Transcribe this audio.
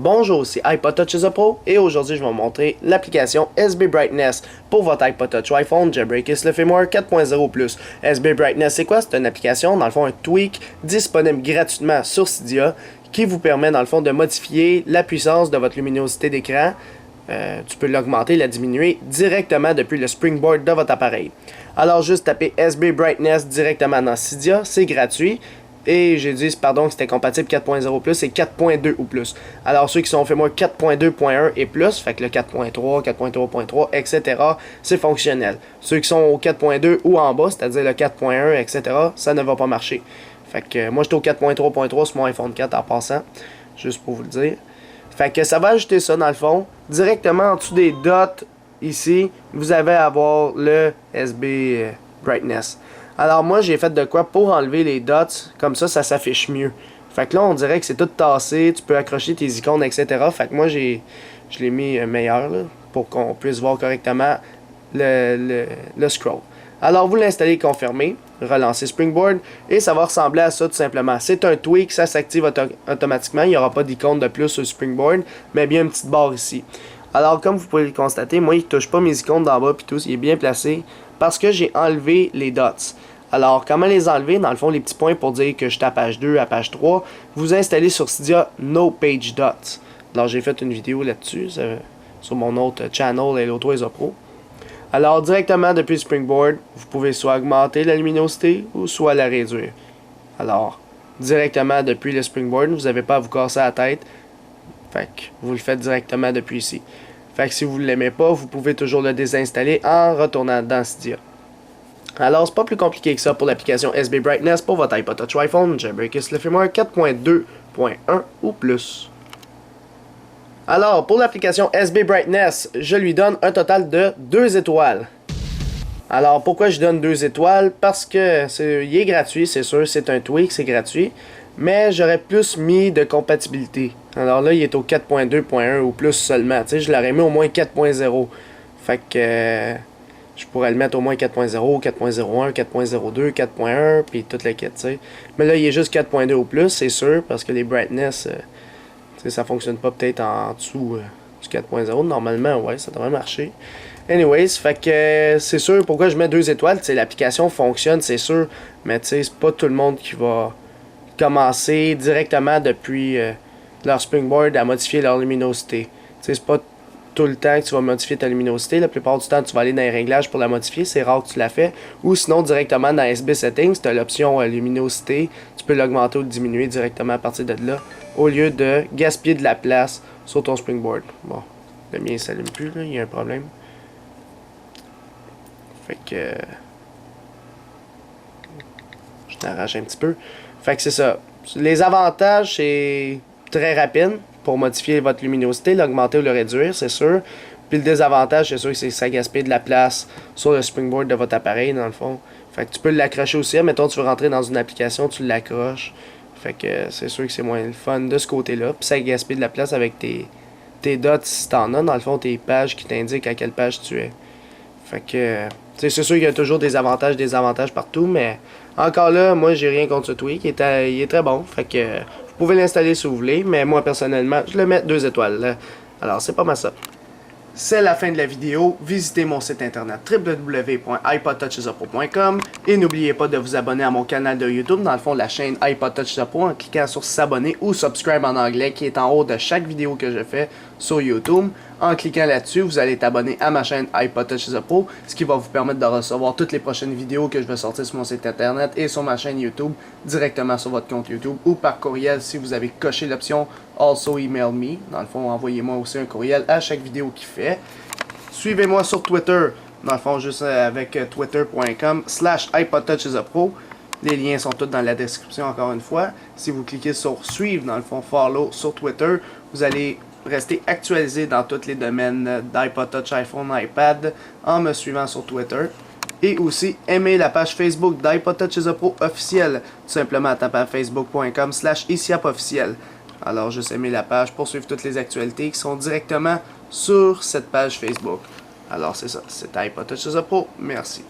Bonjour, c'est iPod Touch is a Pro et aujourd'hui je vais vous montrer l'application SB Brightness pour votre iPod Touch ou iPhone Jailbreak le firmware 4.0+. SB Brightness c'est quoi? C'est une application, dans le fond un tweak disponible gratuitement sur Cydia qui vous permet dans le fond de modifier la puissance de votre luminosité d'écran. Tu peux l'augmenter, la diminuer directement depuis le springboard de votre appareil. Alors juste taper SB Brightness directement dans Cydia, c'est gratuit. Et j'ai dit, pardon, que c'était compatible 4.0+, et 4.2 ou plus. Alors, ceux qui sont fait moi 4.2.1 et plus, fait que le 4.3, 4.3.3, etc., c'est fonctionnel. Ceux qui sont au 4.2 ou en bas, c'est-à-dire le 4.1, etc., ça ne va pas marcher. Fait que moi, j'étais au 4.3.3 sur mon iPhone 4 en passant, juste pour vous le dire. Fait que ça va ajouter ça, dans le fond. Directement en dessous des dots, ici, vous allez avoir le SB Brightness. Alors moi j'ai fait de quoi pour enlever les dots, comme ça s'affiche mieux. Fait que là on dirait que c'est tout tassé, tu peux accrocher tes icônes, etc. Fait que moi je l'ai mis meilleur là, pour qu'on puisse voir correctement le scroll. Alors vous l'installez confirmé, relancez Springboard et ça va ressembler à ça tout simplement. C'est un tweak, ça s'active automatiquement, il n'y aura pas d'icône de plus sur Springboard, mais bien une petite barre ici. Alors comme vous pouvez le constater, moi il ne touche pas mes icônes d'en bas puis tout, il est bien placé parce que j'ai enlevé les dots. Alors, comment les enlever? Dans le fond, les petits points pour dire que je suis à page 2, à page 3. Vous installez sur Cydia No Page Dots. Alors, j'ai fait une vidéo là-dessus, sur mon autre channel, Hello is a Pro. Alors, directement depuis Springboard, vous pouvez soit augmenter la luminosité ou soit la réduire. Alors, directement depuis le Springboard, vous n'avez pas à vous casser la tête. Fait que vous le faites directement depuis ici. Fait que si vous ne l'aimez pas, vous pouvez toujours le désinstaller en retournant dans Cydia. Alors, c'est pas plus compliqué que ça pour l'application SB Brightness pour votre iPod Touch ou iPhone Jailbreak le firmware 4.2.1 ou plus. Alors, pour l'application SB Brightness, je lui donne un total de 2 étoiles. Alors, pourquoi je donne 2 étoiles? Parce que il est gratuit, c'est sûr, c'est un tweak, c'est gratuit. Mais j'aurais plus mis de compatibilité. Alors là, il est au 4.2.1 ou plus seulement. Tu sais, je l'aurais mis au moins 4.0. Fait que... je pourrais le mettre au moins 4.0, 4.01, 4.02, 4.1, puis toute la quête, tu sais. Mais là, il est juste 4.2 ou plus, c'est sûr, parce que les brightness, tu sais, ça fonctionne pas peut-être en dessous du 4.0. Normalement, ouais, ça devrait marcher. Anyways, fait que c'est sûr, pourquoi je mets 2 étoiles, tu sais, l'application fonctionne, c'est sûr, mais tu sais, c'est pas tout le monde qui va commencer directement depuis leur springboard à modifier leur luminosité. Tu sais, c'est pas tout le temps que tu vas modifier ta luminosité. La plupart du temps, tu vas aller dans les réglages pour la modifier. C'est rare que tu la fais. Ou sinon, directement dans SB Settings, tu as l'option luminosité. Tu peux l'augmenter ou le diminuer directement à partir de là, au lieu de gaspiller de la place sur ton springboard. Bon, le mien ne s'allume plus, là. Il y a un problème. Fait que... je t'arrache un petit peu. Fait que c'est ça. Les avantages, c'est très rapide pour modifier votre luminosité, l'augmenter ou le réduire, c'est sûr. Puis le désavantage, c'est sûr que ça gaspille de la place sur le springboard de votre appareil, dans le fond. Fait que tu peux l'accrocher aussi. Mettons, tu veux rentrer dans une application, tu l'accroches. Fait que c'est sûr que c'est moins le fun de ce côté-là. Puis ça gaspille de la place avec tes dots si t'en as, dans le fond, tes pages qui t'indiquent à quelle page tu es. Fait que, c'est sûr qu'il y a toujours des avantages, des désavantages partout, mais encore là, moi, j'ai rien contre ce tweak. Il est très bon. Fait que, vous pouvez l'installer si vous voulez, mais moi, personnellement, je le mets 2 étoiles. Là. Alors, c'est pas mal ça. C'est la fin de la vidéo. Visitez mon site internet www.ipodtouchisapro.com et n'oubliez pas de vous abonner à mon canal de YouTube, dans le fond, la chaîne iPod Touch is a Pro, en cliquant sur s'abonner ou subscribe en anglais, qui est en haut de chaque vidéo que je fais sur YouTube. En cliquant là-dessus, vous allez être abonné à ma chaîne iPod Touch is a Pro, ce qui va vous permettre de recevoir toutes les prochaines vidéos que je vais sortir sur mon site internet et sur ma chaîne YouTube, directement sur votre compte YouTube ou par courriel si vous avez coché l'option Also Email Me. Dans le fond, envoyez-moi aussi un courriel à chaque vidéo qu'il fait. Suivez-moi sur Twitter, dans le fond, juste avec twitter.com/iPodTouchisAPro. Les liens sont tous dans la description, encore une fois. Si vous cliquez sur suivre, dans le fond, follow sur Twitter, vous allez rester actualisé dans tous les domaines d'iPod Touch, iPhone, iPad en me suivant sur Twitter. Et aussi, aimez la page Facebook d'iPod Touch is a Pro officielle, tout simplement à taper facebook.com/ICIAP-officiel. Alors, juste aimez la page pour suivre toutes les actualités qui sont directement sur cette page Facebook. Alors, c'est ça, c'est iPod Touch is a Pro. Merci.